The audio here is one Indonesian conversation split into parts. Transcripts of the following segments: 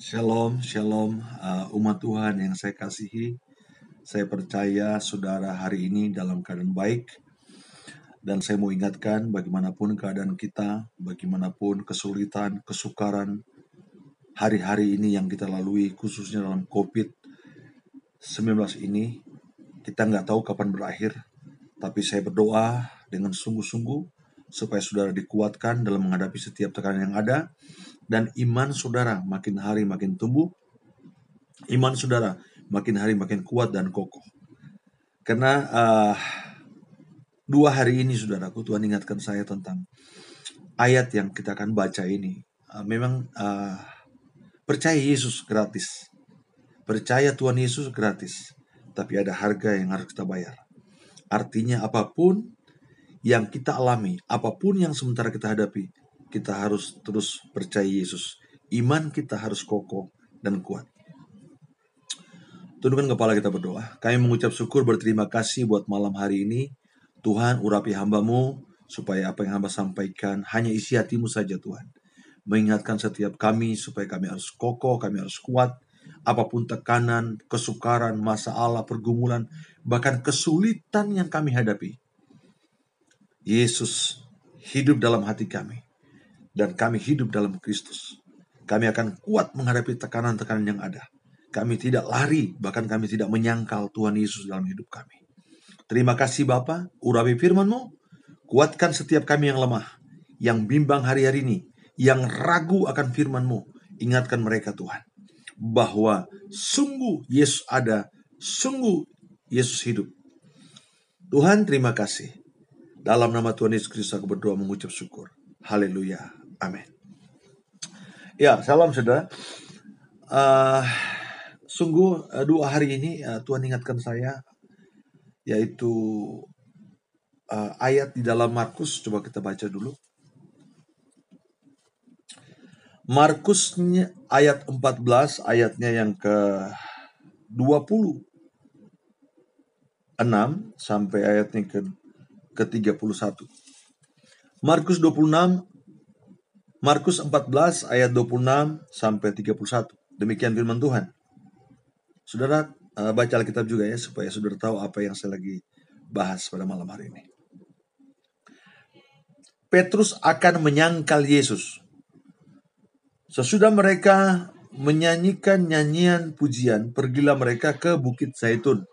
Shalom, shalom, umat Tuhan yang saya kasihi. Saya percaya saudara hari ini dalam keadaan baik. Dan saya mau ingatkan bagaimanapun keadaan kita, bagaimanapun kesulitan, kesukaran, hari-hari ini yang kita lalui khususnya dalam COVID-19 ini, kita nggak tahu kapan berakhir. Tapi saya berdoa dengan sungguh-sungguh supaya saudara dikuatkan dalam menghadapi setiap tekanan yang ada. Dan iman saudara makin hari makin tumbuh. Iman saudara makin hari makin kuat dan kokoh. Karena 2 hari ini saudaraku, Tuhan ingatkan saya tentang ayat yang kita akan baca ini. Memang percaya Yesus gratis. Percaya Tuhan Yesus gratis. Tapi ada harga yang harus kita bayar. Artinya apapun yang kita alami, apapun yang sementara kita hadapi, kita harus terus percaya Yesus. Iman kita harus kokoh dan kuat. Tundukkan kepala, kita berdoa. Kami mengucap syukur, berterima kasih buat malam hari ini. Tuhan, urapi hamba-Mu, supaya apa yang hamba sampaikan hanya isi hati-Mu saja Tuhan. Mengingatkan setiap kami supaya kami harus kokoh, kami harus kuat. Apapun tekanan, kesukaran, masalah, pergumulan, bahkan kesulitan yang kami hadapi, Yesus hidup dalam hati kami. Dan kami hidup dalam Kristus. Kami akan kuat menghadapi tekanan-tekanan yang ada. Kami tidak lari, bahkan kami tidak menyangkal Tuhan Yesus dalam hidup kami. Terima kasih Bapa, urapi firman-Mu, kuatkan setiap kami yang lemah, yang bimbang hari-hari ini, yang ragu akan firman-Mu. Ingatkan mereka Tuhan, bahwa sungguh Yesus ada, sungguh Yesus hidup. Tuhan, terima kasih. Dalam nama Tuhan Yesus Kristus aku berdoa mengucap syukur. Haleluya. Amin. Ya, salam saudara. Sungguh 2 hari ini Tuhan ingatkan saya, yaitu ayat di dalam Markus. Coba kita baca dulu. Markus ayat 14, ayatnya yang ke-26 sampai ayatnya ke-31. Markus 14 ayat 26 sampai 31. Demikian firman Tuhan. Saudara baca Alkitab juga ya, supaya saudara tahu apa yang saya lagi bahas pada malam hari ini. Petrus akan menyangkal Yesus. Sesudah mereka menyanyikan nyanyian pujian, pergilah mereka ke Bukit Zaitun.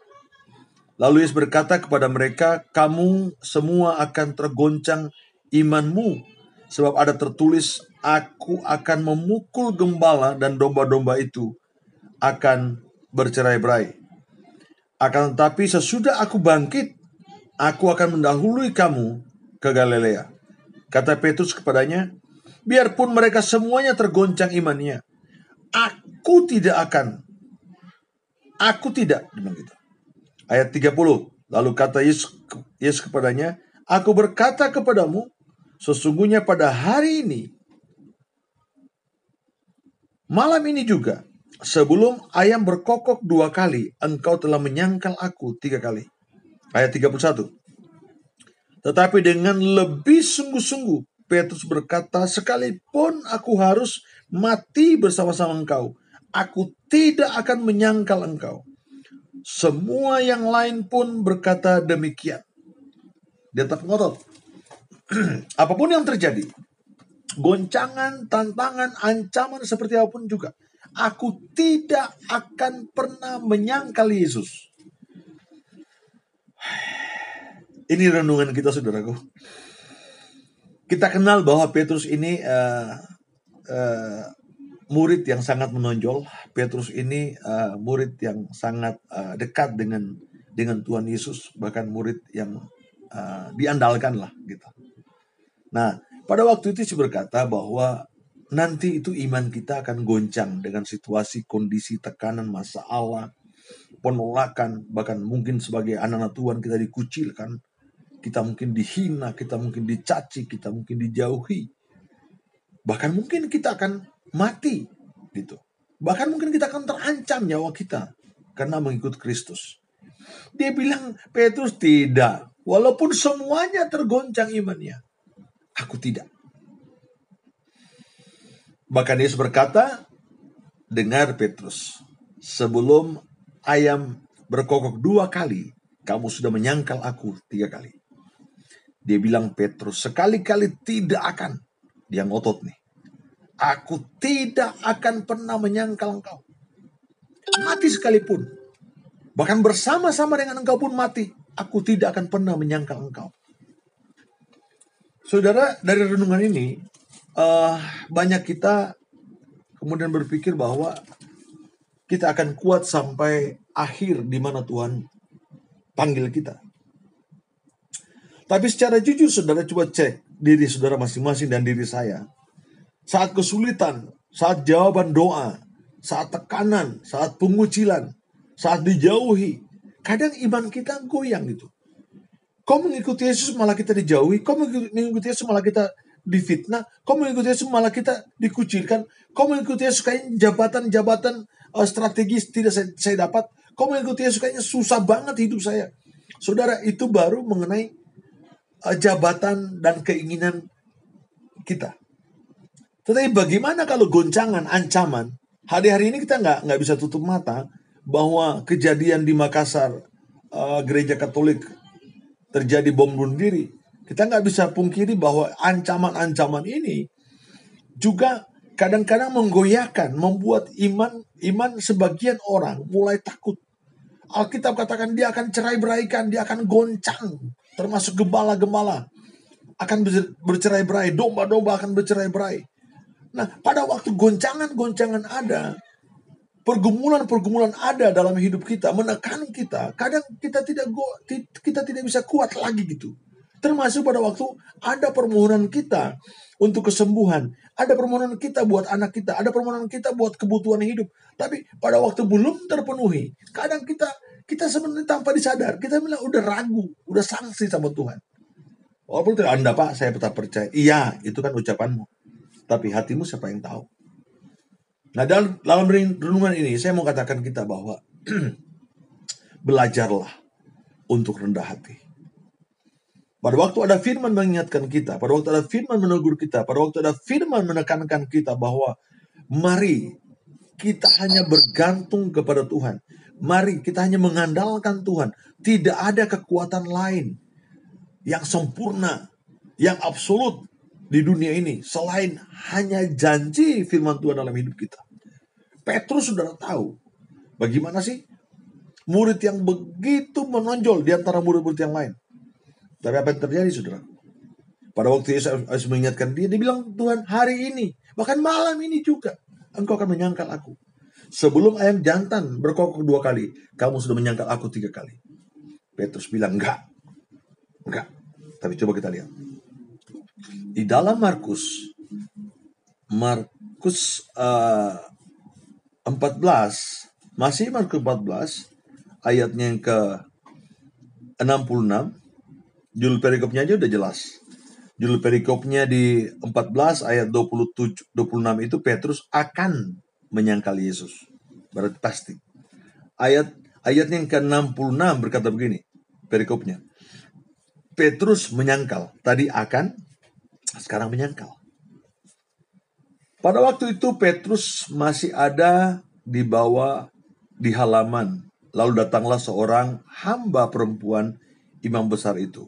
Lalu Yesus berkata kepada mereka, kamu semua akan tergoncang imanmu, sebab ada tertulis, aku akan memukul gembala dan domba-domba itu akan bercerai-berai. Akan tetapi sesudah aku bangkit, aku akan mendahului kamu ke Galilea. Kata Petrus kepadanya, biarpun mereka semuanya tergoncang imannya, aku tidak. Gitu. Ayat 30. Lalu kata Yesus kepadanya, aku berkata kepadamu, sesungguhnya pada hari ini, malam ini juga, sebelum ayam berkokok 2 kali, engkau telah menyangkal aku 3 kali. Ayat 31. Tetapi dengan lebih sungguh-sungguh, Petrus berkata, sekalipun aku harus mati bersama-sama engkau, aku tidak akan menyangkal engkau. Semua yang lain pun berkata demikian. Dia tetap ngotot. Apapun yang terjadi, goncangan, tantangan, ancaman seperti apapun juga, aku tidak akan pernah menyangkal Yesus. Ini renungan kita, saudaraku. Kita kenal bahwa Petrus ini murid yang sangat menonjol. Petrus ini murid yang sangat dekat dengan Tuhan Yesus, bahkan murid yang diandalkan lah gitu. Nah, pada waktu itu Yesus berkata bahwa nanti itu iman kita akan goncang dengan situasi, kondisi, tekanan, masalah, penolakan, bahkan mungkin sebagai anak-anak Tuhan kita dikucilkan, kita mungkin dihina, kita mungkin dicaci, kita mungkin dijauhi, bahkan mungkin kita akan mati gitu. Bahkan mungkin kita akan terancam nyawa kita karena mengikut Kristus. Dia bilang, Petrus, tidak. Walaupun semuanya tergoncang imannya, aku tidak. Bahkan Yesus berkata, dengar Petrus, sebelum ayam berkokok 2 kali, kamu sudah menyangkal aku 3 kali. Dia bilang, Petrus, sekali-kali tidak akan. Dia ngotot nih. Aku tidak akan pernah menyangkal engkau. Mati sekalipun. Bahkan bersama-sama dengan engkau pun mati. Aku tidak akan pernah menyangkal engkau. Saudara, dari renungan ini, banyak kita kemudian berpikir bahwa kita akan kuat sampai akhir di mana Tuhan panggil kita. Tapi secara jujur, saudara coba cek diri saudara masing-masing dan diri saya. Saat kesulitan, saat jawaban doa, saat tekanan, saat pengucilan, saat dijauhi, kadang iman kita goyang gitu. Kau mengikuti Yesus malah kita dijauhi, kau mengikuti Yesus malah kita difitnah, kau mengikuti Yesus malah kita dikucilkan, kau mengikuti Yesus kayaknya jabatan-jabatan strategis tidak saya dapat, kau mengikuti Yesus kayaknya susah banget hidup saya. Saudara, itu baru mengenai jabatan dan keinginan kita. Tetapi bagaimana kalau goncangan, ancaman? Hari-hari ini kita nggak bisa tutup mata bahwa kejadian di Makassar, gereja Katolik, terjadi bom bunuh diri. Kita nggak bisa pungkiri bahwa ancaman-ancaman ini juga kadang-kadang menggoyahkan, membuat iman sebagian orang mulai takut. Alkitab katakan dia akan cerai-beraikan, dia akan goncang, termasuk gembala-gembala akan bercerai-berai, domba-domba akan bercerai-berai. Nah, pada waktu goncangan-goncangan ada, pergumulan-pergumulan ada dalam hidup kita, menekan kita, kadang kita tidak bisa kuat lagi gitu. Termasuk pada waktu ada permohonan kita untuk kesembuhan, ada permohonan kita buat anak kita, ada permohonan kita buat kebutuhan hidup. Tapi pada waktu belum terpenuhi, kadang kita sebenarnya tanpa disadar, kita bilang udah ragu, udah sanksi sama Tuhan. Walaupun tidak Anda, Pak, saya tetap percaya. Iya, itu kan ucapanmu. Tapi hatimu siapa yang tahu? Nah, dalam renungan ini saya mau katakan kita bahwa belajarlah untuk rendah hati. Pada waktu ada firman mengingatkan kita, pada waktu ada firman menegur kita, pada waktu ada firman menekankan kita bahwa mari kita hanya bergantung kepada Tuhan. Mari kita hanya mengandalkan Tuhan. Tidak ada kekuatan lain yang sempurna, yang absolut di dunia ini selain hanya janji firman Tuhan dalam hidup kita. Petrus sudah tahu bagaimana sih murid yang begitu menonjol di antara murid-murid yang lain. Tapi apa yang terjadi, saudara? Pada waktu Yesus mengingatkan dia bilang, Tuhan, hari ini, bahkan malam ini juga, engkau akan menyangkal aku. Sebelum ayam jantan berkokok 2 kali, kamu sudah menyangkal aku 3 kali. Petrus bilang, enggak. Tapi coba kita lihat. Di dalam Markus 14, masih Markus 14, ayatnya yang ke-66, judul perikopnya aja udah jelas. Judul perikopnya di 14 ayat 26 itu Petrus akan menyangkal Yesus. Berarti pasti. Ayatnya yang ke-66 berkata begini, perikopnya. Petrus menyangkal, tadi akan, sekarang menyangkal. Pada waktu itu Petrus masih ada di halaman. Lalu datanglah seorang hamba perempuan imam besar itu.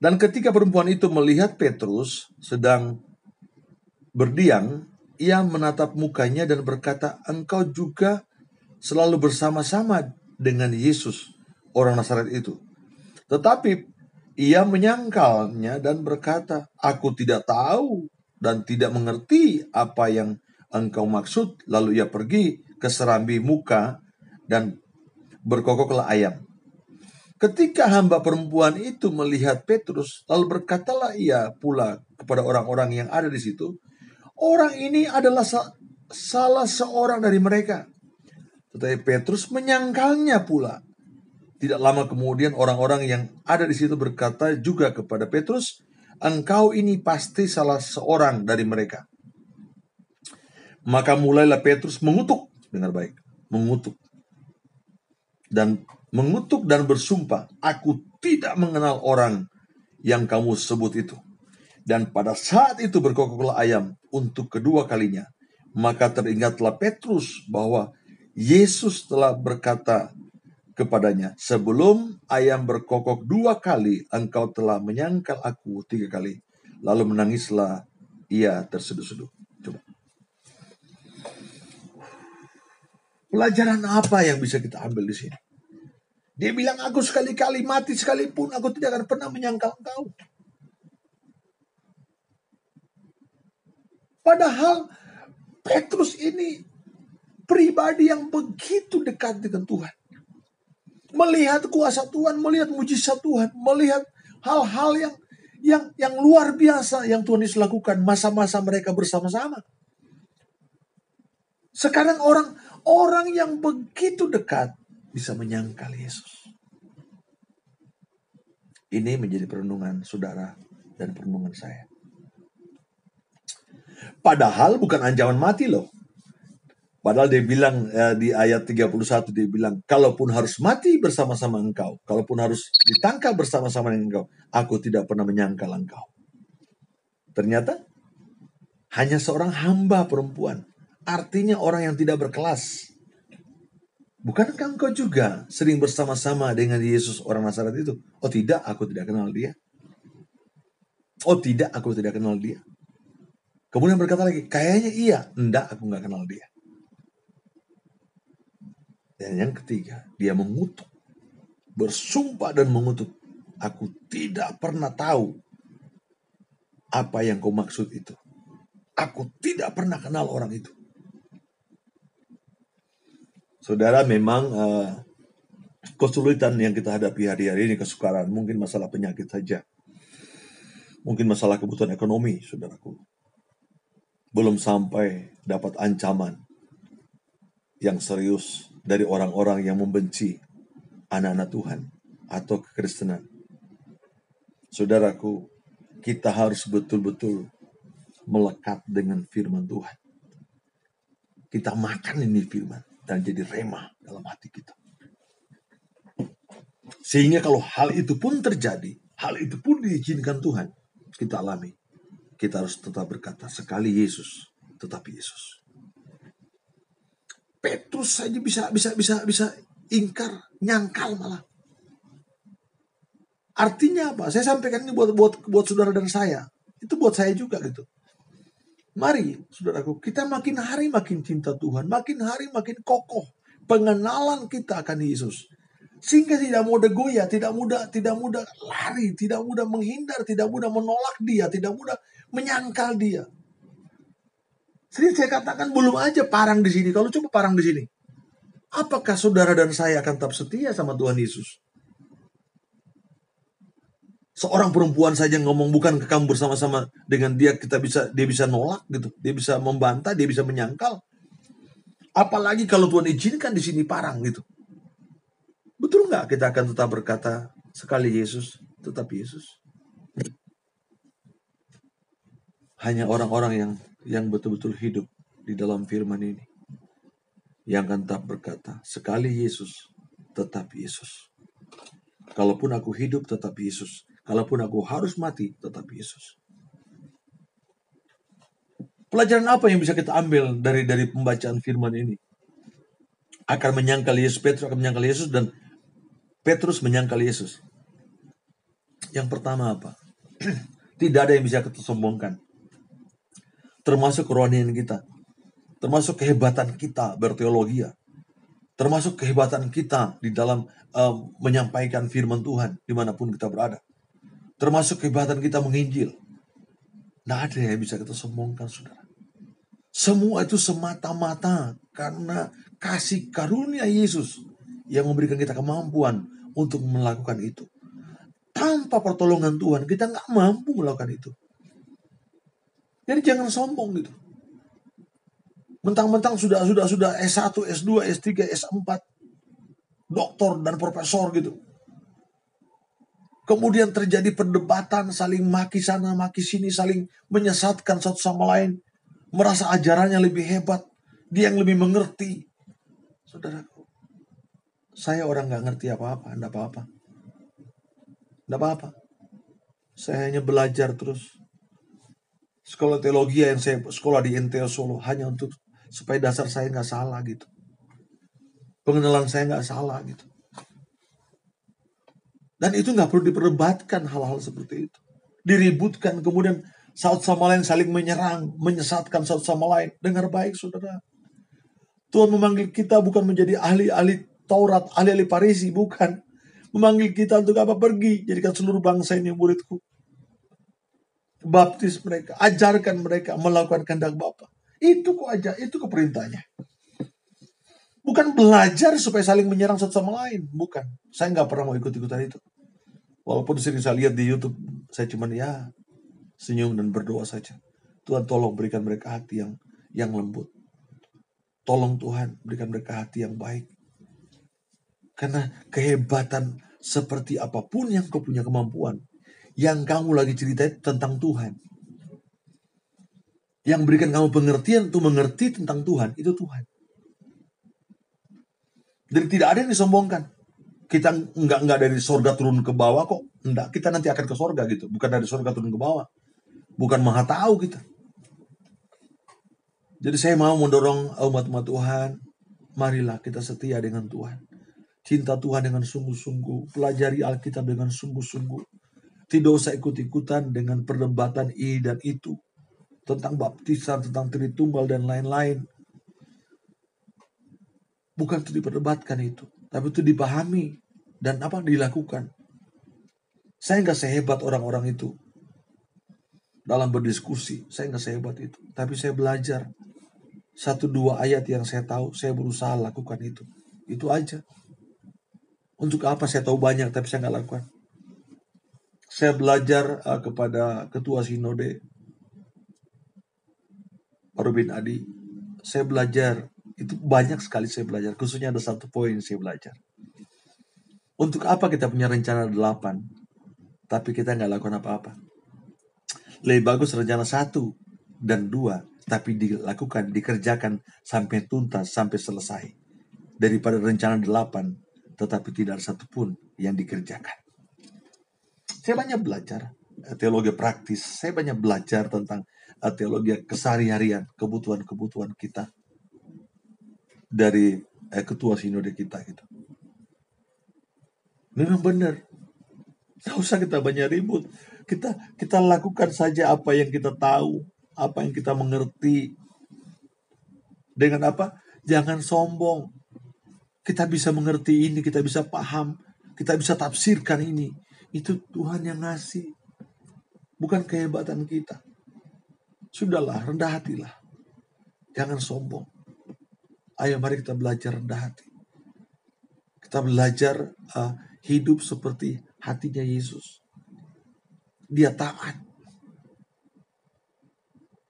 Dan ketika perempuan itu melihat Petrus sedang berdiam, ia menatap mukanya dan berkata, engkau juga selalu bersama-sama dengan Yesus, orang Nazaret itu. Tetapi ia menyangkalnya dan berkata, aku tidak tahu dan tidak mengerti apa yang engkau maksud. Lalu ia pergi ke serambi muka dan berkokoklah ayam. Ketika hamba perempuan itu melihat Petrus, lalu berkatalah ia pula kepada orang-orang yang ada di situ, orang ini adalah salah seorang dari mereka. Tetapi Petrus menyangkalnya pula. Tidak lama kemudian orang-orang yang ada di situ berkata juga kepada Petrus, engkau ini pasti salah seorang dari mereka. Maka mulailah Petrus mengutuk, dengar baik, mengutuk dan bersumpah, aku tidak mengenal orang yang kamu sebut itu. Dan pada saat itu berkokoklah ayam untuk kedua kalinya. Maka teringatlah Petrus bahwa Yesus telah berkata kepadanya, sebelum ayam berkokok 2 kali, engkau telah menyangkal aku 3 kali. Lalu menangislah ia terseduh-seduh. Coba. Pelajaran apa yang bisa kita ambil di sini? Dia bilang, aku sekali-kali mati sekalipun, aku tidak akan pernah menyangkal engkau. Padahal Petrus ini pribadi yang begitu dekat dengan Tuhan. Melihat kuasa Tuhan, melihat mujizat Tuhan, melihat hal-hal yang luar biasa yang Tuhan Yesus lakukan masa-masa mereka bersama-sama. Sekarang orang yang begitu dekat bisa menyangkal Yesus. Ini menjadi perenungan saudara dan perenungan saya. Padahal bukan ancaman mati loh. Padahal dia bilang di ayat 31, dia bilang, kalaupun harus mati bersama-sama engkau, kalaupun harus ditangkap bersama-sama dengan engkau, aku tidak pernah menyangkal engkau. Ternyata hanya seorang hamba perempuan, artinya orang yang tidak berkelas. Bukankah engkau juga sering bersama-sama dengan Yesus orang Nazaret itu? Oh tidak, aku tidak kenal dia. Oh tidak, aku tidak kenal dia. Kemudian berkata lagi, kayaknya iya. Enggak, aku nggak kenal dia. Dan yang ketiga, dia mengutuk. Bersumpah dan mengutuk. Aku tidak pernah tahu apa yang kau maksud itu. Aku tidak pernah kenal orang itu. Saudara, memang kesulitan yang kita hadapi hari-hari ini, kesukaran, mungkin masalah penyakit saja. Mungkin masalah kebutuhan ekonomi, saudaraku. Belum sampai dapat ancaman yang serius dari orang-orang yang membenci anak-anak Tuhan atau kekristenan. Saudaraku, kita harus betul-betul melekat dengan firman Tuhan. Kita makan ini firman dan jadi rema dalam hati kita. Sehingga kalau hal itu pun terjadi, hal itu pun diizinkan Tuhan, kita alami. Kita harus tetap berkata, sekali Yesus, tetapi Yesus. Petrus saja bisa ingkar, nyangkal malah. Artinya apa? Saya sampaikan ini buat saudara dan saya. Itu buat saya juga gitu. Mari, saudaraku, kita makin hari makin cinta Tuhan, makin hari makin kokoh pengenalan kita akan Yesus. Sehingga tidak mudah goyah, tidak mudah lari, tidak mudah menghindar, tidak mudah menolak dia, tidak mudah menyangkal dia. Jadi saya katakan belum aja parang di sini. Kalau coba parang di sini, apakah saudara dan saya akan tetap setia sama Tuhan Yesus? Seorang perempuan saja ngomong bukan ke kamu bersama-sama dengan dia, dia bisa nolak gitu, dia bisa membantah, dia bisa menyangkal. Apalagi kalau Tuhan izinkan di sini parang gitu. Betul nggak kita akan tetap berkata sekali Yesus, tetap Yesus? Hanya orang-orang yang betul-betul hidup di dalam firman ini yang akan tetap berkata, sekali Yesus, tetap Yesus. Kalaupun aku hidup, tetap Yesus. Kalaupun aku harus mati, tetap Yesus. Pelajaran apa yang bisa kita ambil dari pembacaan firman ini? Akan menyangkal Yesus, Petrus akan menyangkal Yesus, dan Petrus menyangkal Yesus. Yang pertama apa? Tidak ada yang bisa kita sombongkan. Termasuk kerohanian kita. Termasuk kehebatan kita berteologi, termasuk kehebatan kita di dalam menyampaikan firman Tuhan dimanapun kita berada, termasuk kehebatan kita menginjil. Tidak ada yang bisa kita sombongkan, saudara. Semua itu semata-mata karena kasih karunia Yesus yang memberikan kita kemampuan untuk melakukan itu. Tanpa pertolongan Tuhan kita nggak mampu melakukan itu. Jadi jangan sombong gitu. Mentang-mentang sudah S1, S2, S3, S4, doktor dan profesor gitu. Kemudian terjadi perdebatan, saling maki sana, maki sini, saling menyesatkan satu sama lain. Merasa ajarannya lebih hebat, dia yang lebih mengerti. Saudaraku, saya orang gak ngerti apa-apa, enggak apa-apa. Enggak apa-apa. Saya hanya belajar terus. Sekolah teologi yang saya sekolah di NTO Solo hanya untuk supaya dasar saya nggak salah gitu. Pengenalan saya nggak salah gitu. Dan itu nggak perlu diperdebatkan hal-hal seperti itu. Diributkan, kemudian satu sama lain saling menyerang, menyesatkan satu sama lain. Dengar baik saudara. Tuhan memanggil kita bukan menjadi ahli-ahli Taurat, ahli-ahli Farisi, bukan. Memanggil kita untuk apa? Pergi, jadikan seluruh bangsa ini muridku. Baptis mereka, ajarkan mereka melakukan kehendak Bapa. Itu kok aja, itu keperintahnya. Bukan belajar supaya saling menyerang satu sama lain, bukan. Saya nggak pernah mau ikut-ikutan itu. Walaupun sering saya lihat di YouTube, saya cuman ya senyum dan berdoa saja. Tuhan tolong berikan mereka hati yang lembut. Tolong Tuhan berikan mereka hati yang baik. Karena kehebatan seperti apapun yang kau punya kemampuan, yang kamu lagi cerita tentang Tuhan. Yang berikan kamu pengertian untuk mengerti tentang Tuhan, itu Tuhan. Dan tidak ada yang disombongkan. Kita enggak dari sorga turun ke bawah kok. Enggak, kita nanti akan ke sorga gitu. Bukan dari sorga turun ke bawah. Bukan maha tahu kita. Jadi saya mau mendorong umat-umat Tuhan. Marilah kita setia dengan Tuhan. Cinta Tuhan dengan sungguh-sungguh. Pelajari Alkitab dengan sungguh-sungguh. Tidak usah ikut-ikutan dengan perdebatan ini dan itu. Tentang baptisan, tentang Tritunggal dan lain-lain. Bukan itu diperdebatkan itu. Tapi itu dipahami. Dan apa dilakukan. Saya nggak sehebat orang-orang itu dalam berdiskusi. Saya nggak sehebat itu. Tapi saya belajar. 1-2 ayat yang saya tahu, saya berusaha lakukan itu. Itu aja. Untuk apa saya tahu banyak tapi saya nggak lakukan. Saya belajar kepada Ketua Sinode Pak Rubin Adi. Saya belajar. Itu banyak sekali saya belajar. Khususnya ada 1 poin saya belajar. Untuk apa kita punya rencana 8 tapi kita nggak lakukan apa-apa? Lebih bagus rencana 1 dan 2 tapi dilakukan, dikerjakan sampai tuntas, sampai selesai. Daripada rencana 8 tetapi tidak ada satupun yang dikerjakan. Saya banyak belajar teologi praktis. Saya banyak belajar tentang teologi keseharian, kebutuhan-kebutuhan kita dari ketua sinode kita gitu. Memang benar. Nggak usah kita banyak ribut. Kita lakukan saja apa yang kita tahu, apa yang kita mengerti. Dengan apa? Jangan sombong. Kita bisa mengerti ini, kita bisa paham, kita bisa tafsirkan ini. Itu Tuhan yang ngasih. Bukan kehebatan kita. Sudahlah, rendah hatilah. Jangan sombong. Ayo mari kita belajar rendah hati. Kita belajar hidup seperti hatinya Yesus. Dia taat.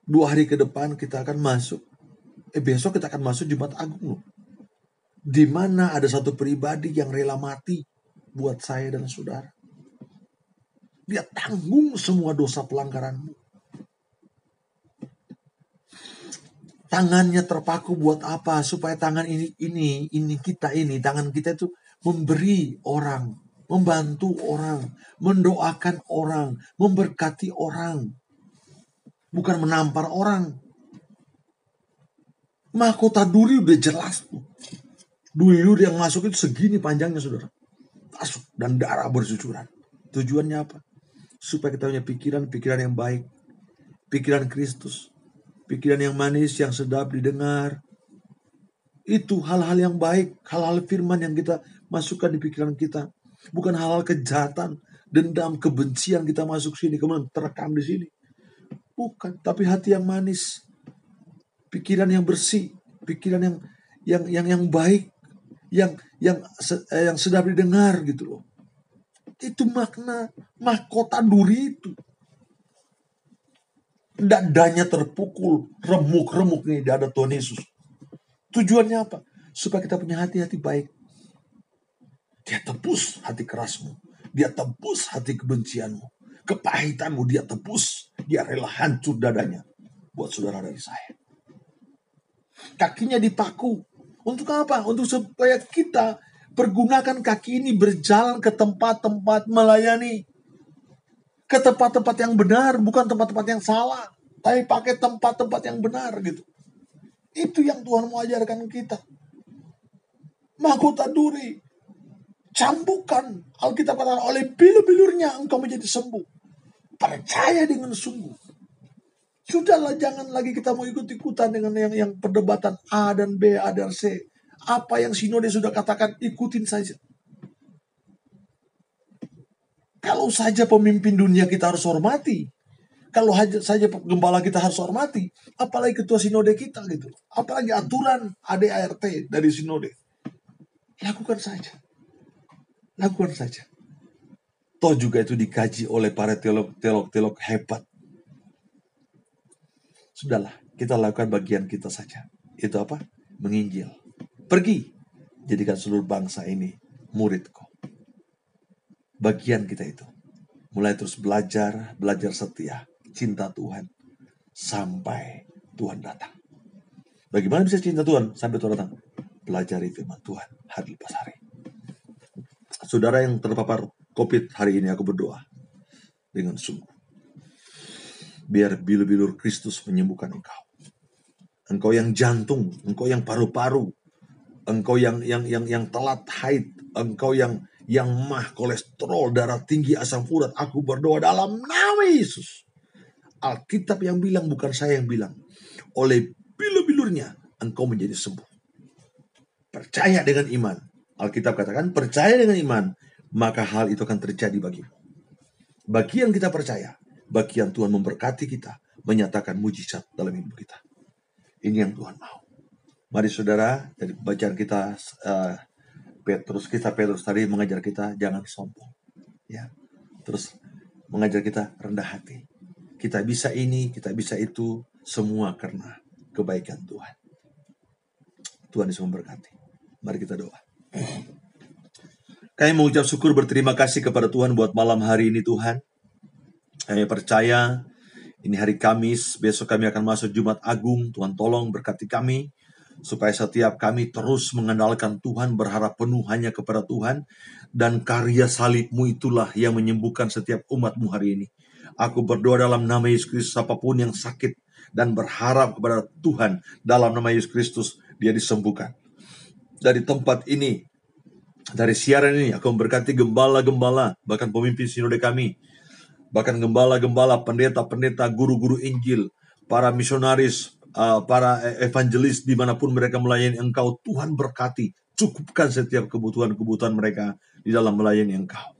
2 hari ke depan kita akan masuk. Besok kita akan masuk Jumat Agung loh. Di mana ada satu pribadi yang rela mati buat saya dan saudara. Dia tanggung semua dosa pelanggaranmu. Tangannya terpaku buat apa? Supaya tangan tangan kita itu memberi orang, membantu orang, mendoakan orang, memberkati orang. Bukan menampar orang. Mahkota duri udah jelas tuh. Duri yang masuk itu segini panjangnya saudara. Masuk dan darah bercucuran. Tujuannya apa? Supaya kita punya pikiran yang baik. Pikiran Kristus. Pikiran yang manis, yang sedap didengar. Itu hal-hal yang baik. Hal-hal firman yang kita masukkan di pikiran kita. Bukan hal-hal kejahatan, dendam, kebencian kita masuk sini. Kemudian terekam di sini. Bukan. Tapi hati yang manis. Pikiran yang bersih. Pikiran yang baik. Yang sedap didengar gitu loh. Itu makna mahkota duri itu. Dadanya terpukul, remuk-remuk nih dada Tuhan Yesus. Tujuannya apa? Supaya kita punya hati-hati baik. Dia tebus hati kerasmu. Dia tebus hati kebencianmu. Kepahitanmu dia tebus. Dia rela hancur dadanya. Buat saudara dari saya. Kakinya dipaku. Untuk apa? Untuk supaya kita pergunakan kaki ini berjalan ke tempat-tempat melayani. Ke tempat-tempat yang benar, bukan tempat-tempat yang salah. tapi pakai tempat-tempat yang benar gitu. Itu yang Tuhan mau ajarkan kita. Mahkota duri, cambukan. Alkitab katakan oleh bilur-bilurnya engkau menjadi sembuh. Percaya dengan sungguh. Sudahlah, jangan lagi kita mau ikut-ikutan dengan yang perdebatan A dan B, A dan C. Apa yang sinode sudah katakan, ikutin saja. Kalau saja pemimpin dunia kita harus hormati, kalau saja gembala kita harus hormati, apalagi ketua sinode kita gitu. Apalagi aturan ADART dari sinode. Lakukan saja. Lakukan saja. Toh juga itu dikaji oleh para teolog hebat. Sudahlah, kita lakukan bagian kita saja. Itu apa? Menginjil. Pergi, jadikan seluruh bangsa ini muridku. Bagian kita itu. Mulai terus belajar setia, cinta Tuhan, sampai Tuhan datang. Bagaimana bisa cinta Tuhan sampai Tuhan datang? Pelajari firman Tuhan hari lepas hari. Saudara yang terpapar COVID hari ini, aku berdoa dengan sungguh. Biar bilur-bilur Kristus menyembuhkan engkau. Engkau yang jantung, engkau yang paru-paru, engkau yang telat haid, engkau yang mah, kolesterol, darah tinggi, asam urat. Aku berdoa dalam nama Yesus. Alkitab yang bilang, bukan saya yang bilang. Oleh bilur-bilurnya engkau menjadi sembuh. Percaya dengan iman. Alkitab katakan, percaya dengan iman, maka hal itu akan terjadi bagimu. Bagi yang kita percaya, bagi yang Tuhan memberkati kita, menyatakan mujizat dalam hidup kita. Ini yang Tuhan mau. Mari saudara, dari bacaan kita, kisah Petrus tadi mengajar kita jangan sombong. Ya, terus mengajar kita rendah hati. Kita bisa ini, kita bisa itu, semua karena kebaikan Tuhan. Tuhan Yesus memberkati. Mari kita doa. Kami mengucap syukur, berterima kasih kepada Tuhan buat malam hari ini Tuhan. Kami percaya ini hari Kamis, besok kami akan masuk Jumat Agung. Tuhan tolong berkati kami, supaya setiap kami terus mengandalkan Tuhan, berharap penuh hanya kepada Tuhan, dan karya salib-Mu itulah yang menyembuhkan setiap umat-Mu hari ini. Aku berdoa dalam nama Yesus Kristus, apapun yang sakit, dan berharap kepada Tuhan, dalam nama Yesus Kristus, dia disembuhkan. Dari tempat ini, dari siaran ini, aku memberkati gembala-gembala, bahkan pemimpin sinode kami, bahkan gembala-gembala, pendeta-pendeta, guru-guru Injil, para misionaris, para evangelis, dimanapun mereka melayani Engkau. Tuhan berkati, cukupkan setiap kebutuhan-kebutuhan mereka di dalam melayani Engkau.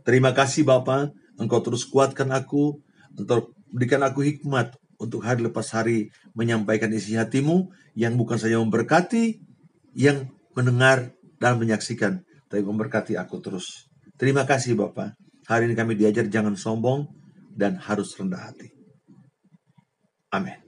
Terima kasih Bapa, Engkau terus kuatkan aku, untuk berikan aku hikmat untuk hari lepas hari menyampaikan isi hati-Mu, yang bukan saja memberkati yang mendengar dan menyaksikan, tapi memberkati aku terus. Terima kasih Bapa. Hari ini kami diajar jangan sombong dan harus rendah hati. Amin.